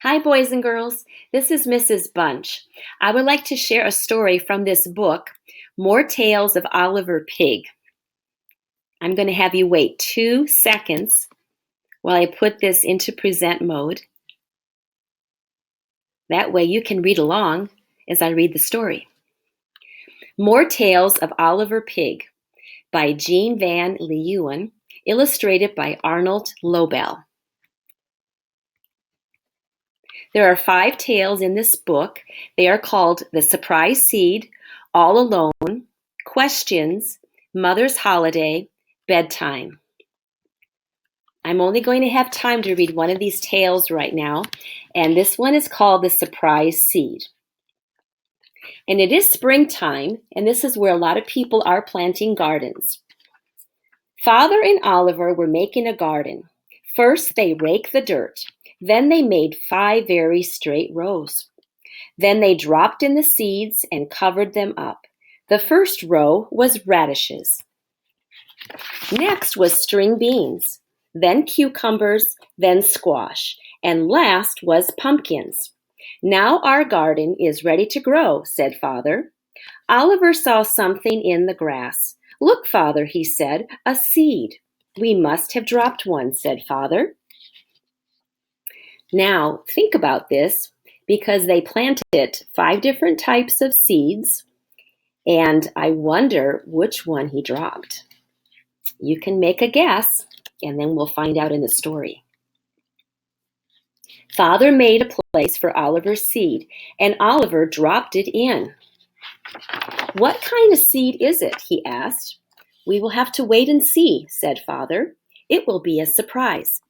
Hi, boys and girls. This is Mrs. Bunch. I would like to share a story from this book, More Tales of Oliver Pig. I'm going to have you wait 2 seconds while I put this into present mode. That way you can read along as I read the story. More Tales of Oliver Pig by Jean Van Leeuwen, illustrated by Arnold Lobel. There are 5 tales in this book. They are called The Surprise Seed, All Alone, Questions, Mother's Holiday, Bedtime. I'm only going to have time to read one of these tales right now, and this one is called The Surprise Seed. And it is springtime, and this is where a lot of people are planting gardens. Father and Oliver were making a garden. First, they raked the dirt. Then they made 5 very straight rows. Then they dropped in the seeds and covered them up. The first row was radishes. Next was string beans, then cucumbers, then squash, and last was pumpkins. Now our garden is ready to grow, said Father. Oliver saw something in the grass. Look, Father, he said, a seed. We must have dropped one, said Father. Now, think about this, because they planted 5 different types of seeds, and I wonder which one he dropped. You can make a guess, and then we'll find out in the story. Father made a place for Oliver's seed, and Oliver dropped it in. What kind of seed is it? He asked. We will have to wait and see, said Father. It will be a surprise.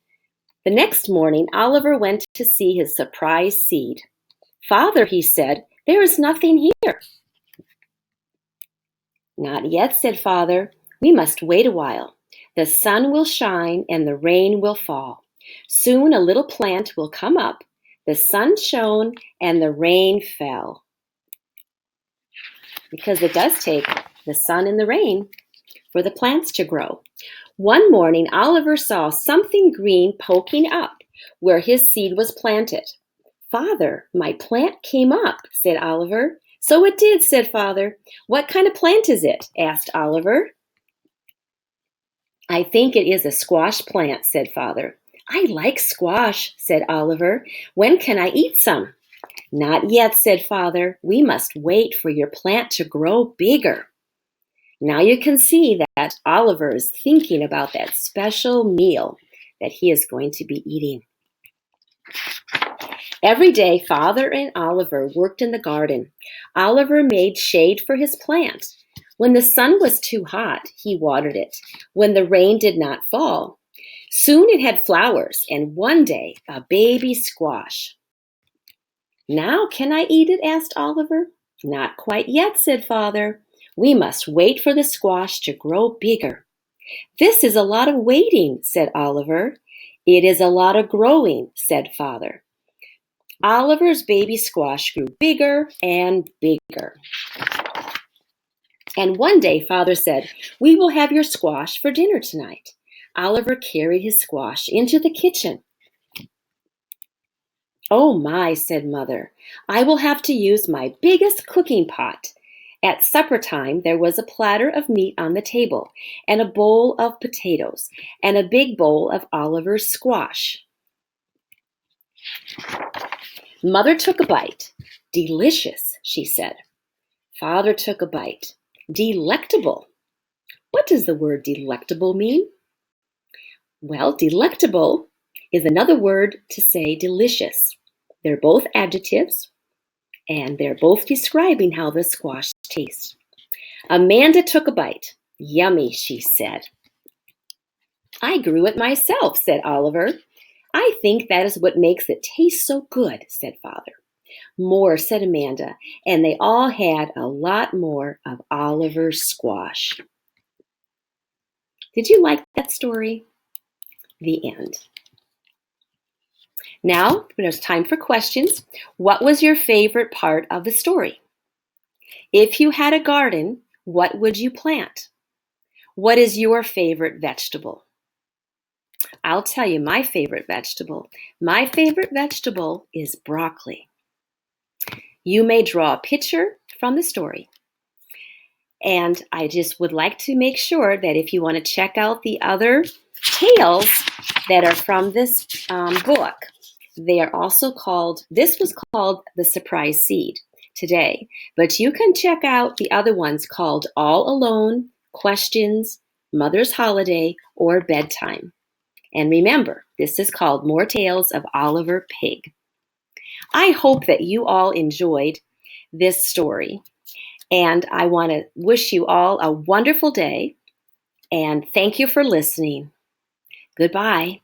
The next morning, Oliver went to see his surprise seed. Father, he said, there is nothing here. Not yet, said Father. We must wait a while. The sun will shine and the rain will fall. Soon a little plant will come up. The sun shone and the rain fell. Because it does take the sun and the rain for the plants to grow. One morning, Oliver saw something green poking up where his seed was planted. Father, my plant came up, said Oliver. So it did, said Father. What kind of plant is it? Asked Oliver. I think it is a squash plant, said Father. I like squash, said Oliver. When can I eat some? Not yet, said Father. We must wait for your plant to grow bigger. Now you can see that Oliver is thinking about that special meal that he is going to be eating. Every day, Father and Oliver worked in the garden. Oliver made shade for his plant. When the sun was too hot, he watered it. When the rain did not fall, soon it had flowers, and one day, a baby squash. Now can I eat it? Asked Oliver. Not quite yet, said Father. We must wait for the squash to grow bigger. This is a lot of waiting, said Oliver. It is a lot of growing, said Father. Oliver's baby squash grew bigger and bigger. And one day, Father said, we will have your squash for dinner tonight. Oliver carried his squash into the kitchen. Oh my, said Mother, I will have to use my biggest cooking pot. At supper time, there was a platter of meat on the table, and a bowl of potatoes, and a big bowl of Oliver's squash. Mother took a bite. Delicious, she said. Father took a bite. Delectable. What does the word delectable mean? Well, delectable is another word to say delicious. They're both adjectives, and they're both describing how the squash tastes. Amanda took a bite. Yummy, she said. I grew it myself, said Oliver. I think that is what makes it taste so good, said Father. More, said Amanda, and they all had a lot more of Oliver's squash. Did you like that story? The end. Now, there's time for questions. What was your favorite part of the story? If you had a garden, what would you plant? What is your favorite vegetable? I'll tell you my favorite vegetable. My favorite vegetable is broccoli. You may draw a picture from the story. And I just would like to make sure that if you want to check out the other tales that are from this book, they are also called, this was called The Surprise Seed today, but you can check out the other ones called All Alone, Questions, Mother's Holiday, or Bedtime. And remember, this is called More Tales of Oliver Pig. I hope that you all enjoyed this story. And I want to wish you all a wonderful day. And thank you for listening. Goodbye.